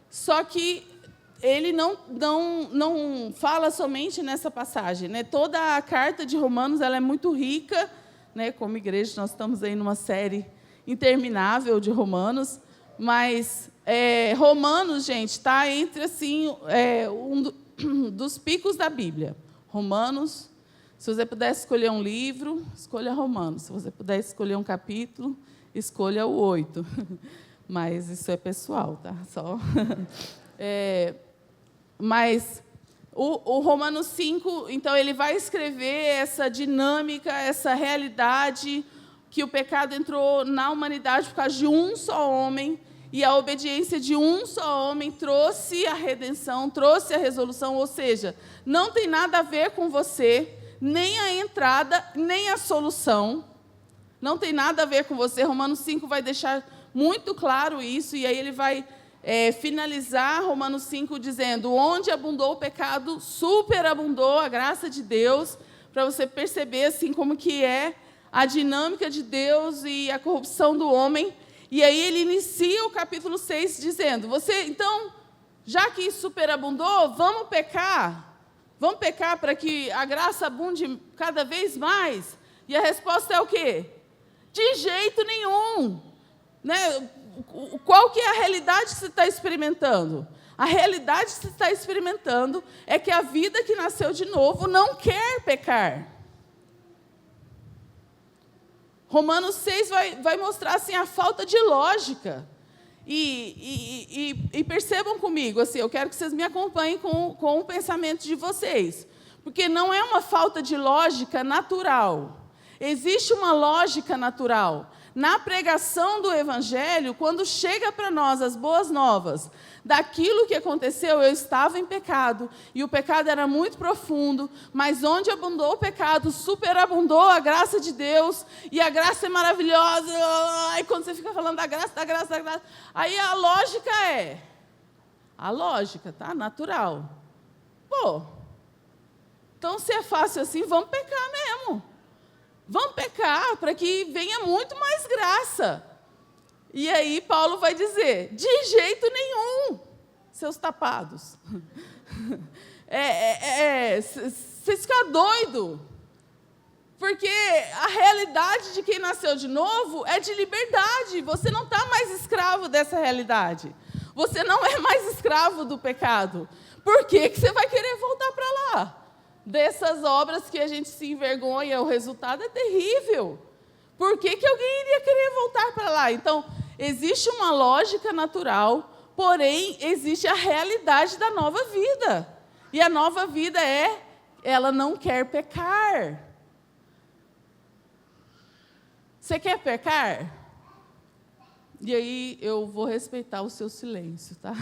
só que ele não fala somente nessa passagem, né? Toda a carta de Romanos ela é muito rica, né? Como igreja, nós estamos aí numa série interminável de Romanos, mas Romanos, gente, está entre assim, dos picos da Bíblia. Romanos, se você puder escolher um livro, escolha Romanos. Se você puder escolher um capítulo, escolha o 8. Mas isso é pessoal, tá? Só. Mas o Romanos 5, então, ele vai escrever essa dinâmica, essa realidade que o pecado entrou na humanidade por causa de um só homem, e a obediência de um só homem trouxe a redenção, trouxe a resolução, ou seja, não tem nada a ver com você, nem a entrada, nem a solução, não tem nada a ver com você. Romanos 5 vai deixar muito claro isso, e aí ele vai finalizar Romanos 5 dizendo: onde abundou o pecado, superabundou a graça de Deus, para você perceber assim, como que é a dinâmica de Deus e a corrupção do homem. E aí ele inicia o capítulo 6 dizendo: então, já que superabundou, vamos pecar? Vamos pecar para que a graça abunde cada vez mais? E a resposta é o quê? De jeito nenhum. Né? Qual que é a realidade que você está experimentando? A realidade que você está experimentando é que a vida que nasceu de novo não quer pecar. Romanos 6 vai mostrar assim, a falta de lógica. E percebam comigo, assim, eu quero que vocês me acompanhem com o pensamento de vocês. Porque não é uma falta de lógica natural. Existe uma lógica natural. Na pregação do Evangelho, quando chega para nós as boas novas daquilo que aconteceu, eu estava em pecado, e o pecado era muito profundo, mas onde abundou o pecado, superabundou a graça de Deus, e a graça é maravilhosa. E quando você fica falando da graça, aí a lógica, tá? Natural. Pô, então se é fácil assim, vamos pecar mesmo. Vamos pecar para que venha muito mais graça. E aí Paulo vai dizer: de jeito nenhum, seus tapados. Vocês ficam doidos. Porque a realidade de quem nasceu de novo é de liberdade. Você não está mais escravo dessa realidade. Você não é mais escravo do pecado. Por que você vai querer voltar para lá? Dessas obras que a gente se envergonha, o resultado é terrível. Por que alguém iria querer voltar para lá? Então, existe uma lógica natural, porém, existe a realidade da nova vida. E a nova vida ela não quer pecar. Você quer pecar? E aí eu vou respeitar o seu silêncio, tá?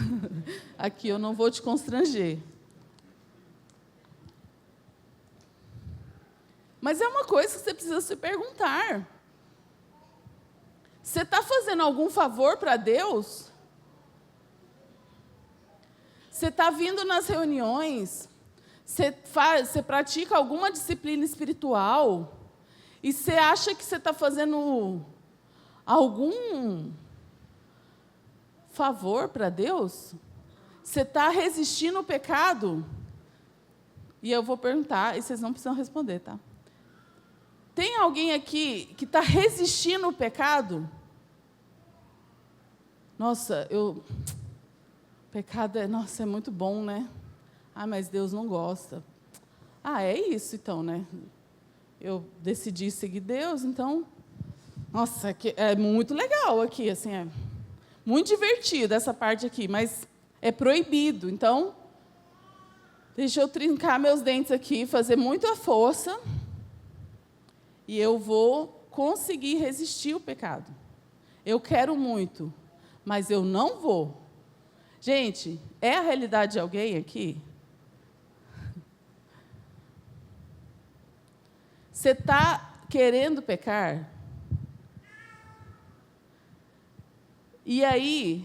Aqui eu não vou te constranger. Mas é uma coisa que você precisa se perguntar. Você está fazendo algum favor para Deus? Você está vindo nas reuniões? Você pratica alguma disciplina espiritual? E você acha que você está fazendo algum favor para Deus? Você está resistindo ao pecado? E eu vou perguntar, e vocês não precisam responder, tá? Tem alguém aqui que está resistindo ao pecado? Nossa, pecado é muito bom, né? Ah, mas Deus não gosta. Ah, é isso então, né? Eu decidi seguir Deus, então... Nossa, é muito legal aqui, assim, é muito divertido essa parte aqui, mas é proibido. Então, deixa eu trincar meus dentes aqui, fazer muita força, e eu vou conseguir resistir ao pecado. Eu quero muito, mas eu não vou. Gente, é a realidade de alguém aqui? Você está querendo pecar? E aí,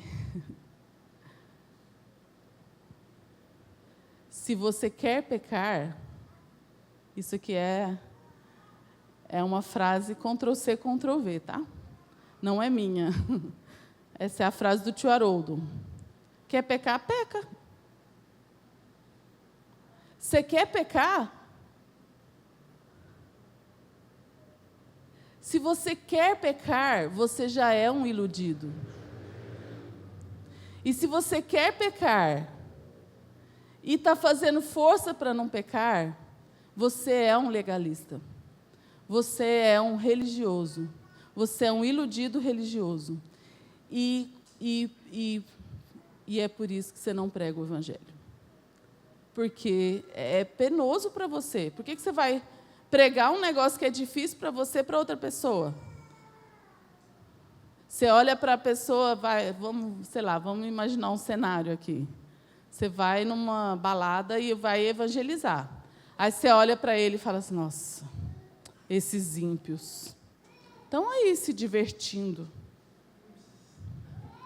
se você quer pecar, isso aqui é uma frase Ctrl+C, Ctrl+V, tá? Não é minha. Essa é a frase do tio Haroldo. Quer pecar? Peca. Você quer pecar? Se você quer pecar, você já é um iludido. E se você quer pecar e está fazendo força para não pecar, você é um legalista. Você é um religioso. Você é um iludido religioso. E é por isso que você não prega o Evangelho. Porque é penoso para você. Por que você vai pregar um negócio que é difícil para você para outra pessoa? Você olha para a pessoa, vamos imaginar um cenário aqui. Você vai numa balada e vai evangelizar. Aí você olha para ele e fala assim, nossa, esses ímpios estão aí se divertindo.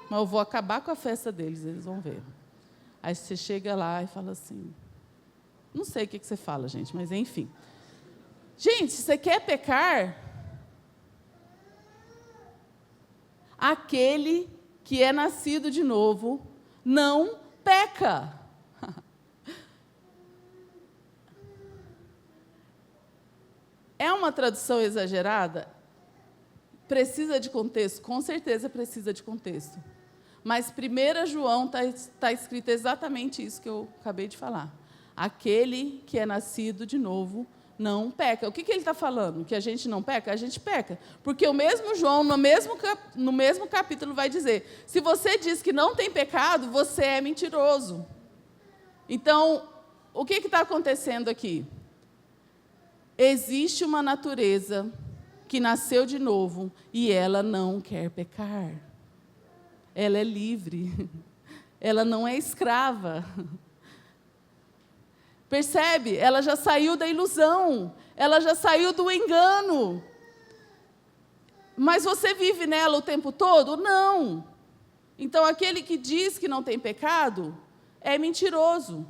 Mas eu vou acabar com a festa deles, eles vão ver. Aí você chega lá e fala assim, não sei o que você fala, gente, mas enfim. Gente, você quer pecar? Aquele que é nascido de novo não peca. É uma tradução exagerada? Precisa de contexto? Com certeza precisa de contexto. Mas 1 João está escrito exatamente isso que eu acabei de falar. Aquele que é nascido de novo não peca. O que ele está falando? Que a gente não peca? A gente peca. Porque o mesmo João, no mesmo capítulo, vai dizer, se você diz que não tem pecado, você é mentiroso. Então, o que está acontecendo aqui? Existe uma natureza que nasceu de novo e ela não quer pecar. Ela é livre. Ela não é escrava. Percebe? Ela já saiu da ilusão. Ela já saiu do engano. Mas você vive nela o tempo todo? Não. Então, aquele que diz que não tem pecado é mentiroso.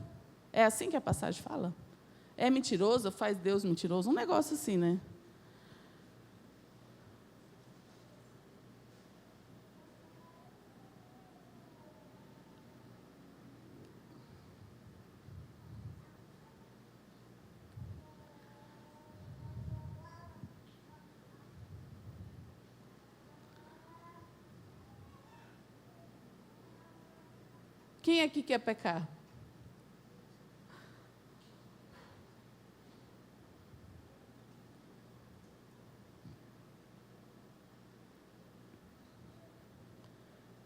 É assim que a passagem fala? É mentiroso, faz Deus mentiroso. Um negócio assim, né? Quem aqui quer pecar?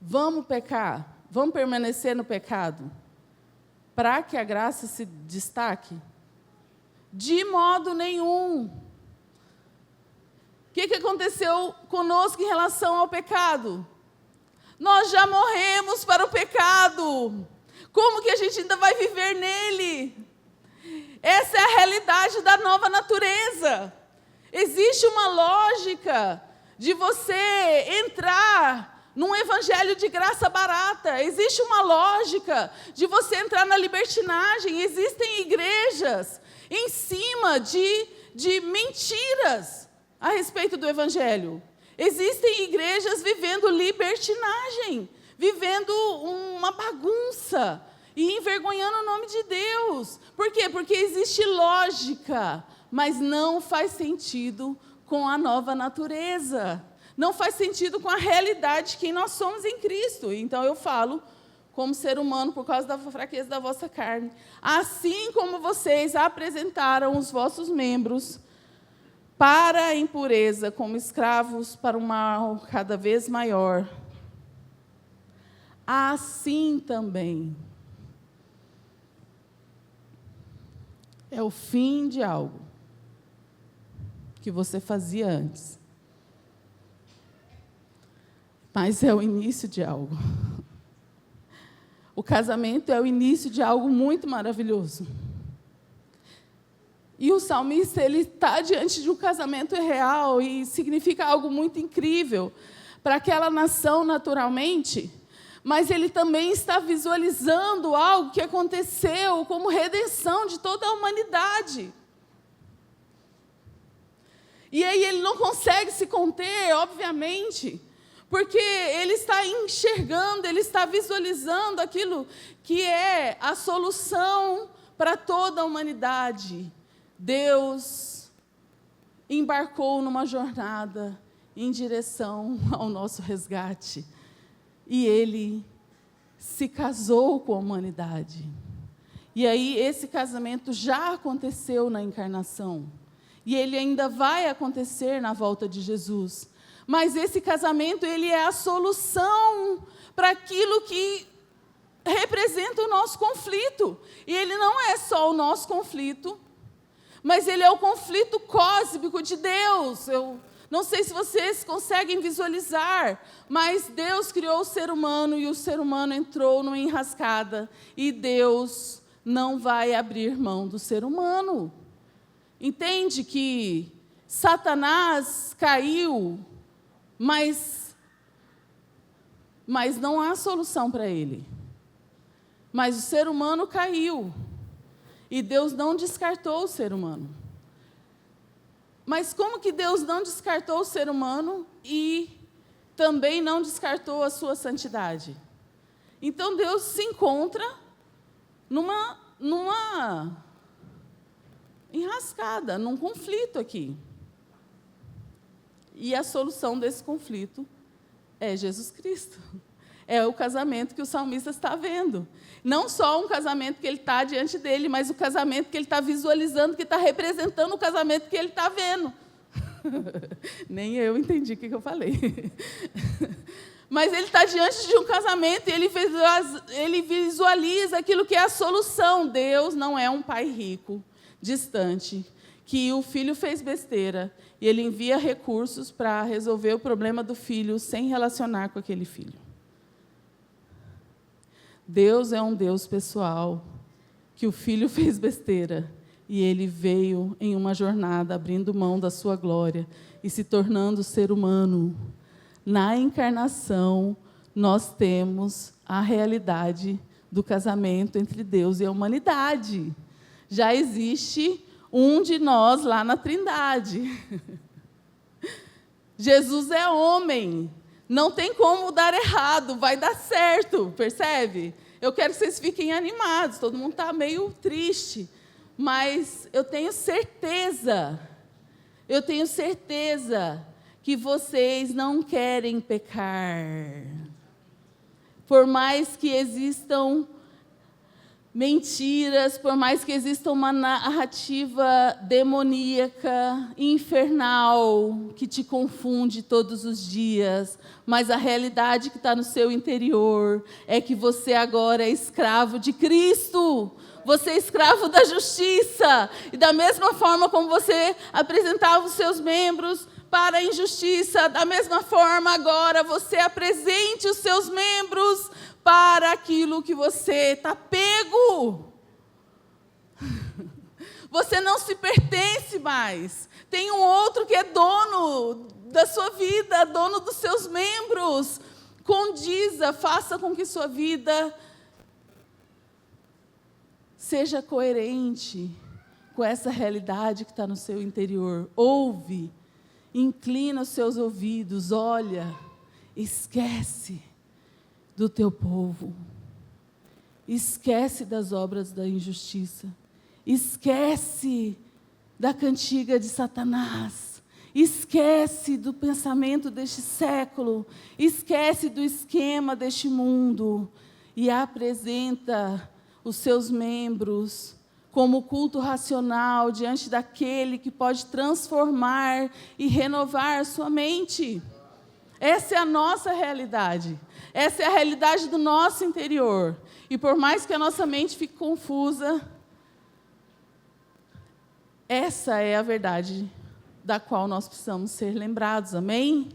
Vamos pecar? Vamos permanecer no pecado? Para que a graça se destaque? De modo nenhum. O que aconteceu conosco em relação ao pecado? Nós já morremos para o pecado. Como que a gente ainda vai viver nele? Essa é a realidade da nova natureza. Existe uma lógica de você entrar num evangelho de graça barata. Existe uma lógica de você entrar na libertinagem. Existem igrejas em cima de mentiras a respeito do evangelho. Existem igrejas vivendo libertinagem, vivendo uma bagunça e envergonhando o nome de Deus. Por quê? Porque existe lógica, mas não faz sentido com a nova natureza. Não faz sentido com a realidade de quem nós somos em Cristo. Então eu falo como ser humano por causa da fraqueza da vossa carne. Assim como vocês apresentaram os vossos membros para a impureza como escravos para um mal cada vez maior, assim também é o fim de algo que você fazia antes, mas é o início de algo. O casamento é o início de algo muito maravilhoso. E o salmista, ele está diante de um casamento real e significa algo muito incrível para aquela nação naturalmente, mas ele também está visualizando algo que aconteceu como redenção de toda a humanidade. E aí ele não consegue se conter, obviamente, porque ele está enxergando, ele está visualizando aquilo que é a solução para toda a humanidade. Deus embarcou numa jornada em direção ao nosso resgate. E Ele se casou com a humanidade. E aí esse casamento já aconteceu na encarnação. E ele ainda vai acontecer na volta de Jesus. Mas esse casamento, ele é a solução para aquilo que representa o nosso conflito. E ele não é só o nosso conflito, mas ele é o conflito cósmico de Deus. Eu não sei se vocês conseguem visualizar, mas Deus criou o ser humano e o ser humano entrou numa enrascada. E Deus não vai abrir mão do ser humano. Entende que Satanás caiu, mas não há solução para ele. Mas o ser humano caiu. E Deus não descartou o ser humano. Mas como que Deus não descartou o ser humano e também não descartou a sua santidade? Então Deus se encontra numa enrascada, num conflito aqui. E a solução desse conflito é Jesus Cristo. É o casamento que o salmista está vendo. Não só um casamento que ele está diante dele, mas o casamento que ele está visualizando, que está representando o casamento que ele está vendo. Nem eu entendi o que eu falei. Mas ele está diante de um casamento e ele visualiza aquilo que é a solução. Deus não é um pai rico, distante, que o filho fez besteira e ele envia recursos para resolver o problema do filho sem relacionar com aquele filho. Deus é um Deus pessoal, que o filho fez besteira e ele veio em uma jornada abrindo mão da sua glória e se tornando ser humano. Na encarnação, nós temos a realidade do casamento entre Deus e a humanidade. Já existe um de nós lá na Trindade. Jesus é homem. Não tem como dar errado, vai dar certo, percebe? Eu quero que vocês fiquem animados, todo mundo está meio triste, mas eu tenho certeza que vocês não querem pecar. Por mais que existam mentiras, por mais que exista uma narrativa demoníaca, infernal, que te confunde todos os dias, mas a realidade que está no seu interior é que você agora é escravo de Cristo, você é escravo da justiça, e da mesma forma como você apresentava os seus membros para a injustiça, da mesma forma agora você apresente os seus membros para aquilo que você está pego. Você não se pertence mais. Tem um outro que é dono da sua vida, dono dos seus membros. Condiza, faça com que sua vida seja coerente com essa realidade que está no seu interior. Ouve, inclina os seus ouvidos, olha, esquece do teu povo. Esquece das obras da injustiça. Esquece da cantiga de Satanás. Esquece do pensamento deste século. Esquece do esquema deste mundo. E apresenta os seus membros como culto racional diante daquele que pode transformar e renovar a sua mente. Essa é a nossa realidade. Essa é a realidade do nosso interior. E por mais que a nossa mente fique confusa, essa é a verdade da qual nós precisamos ser lembrados. Amém?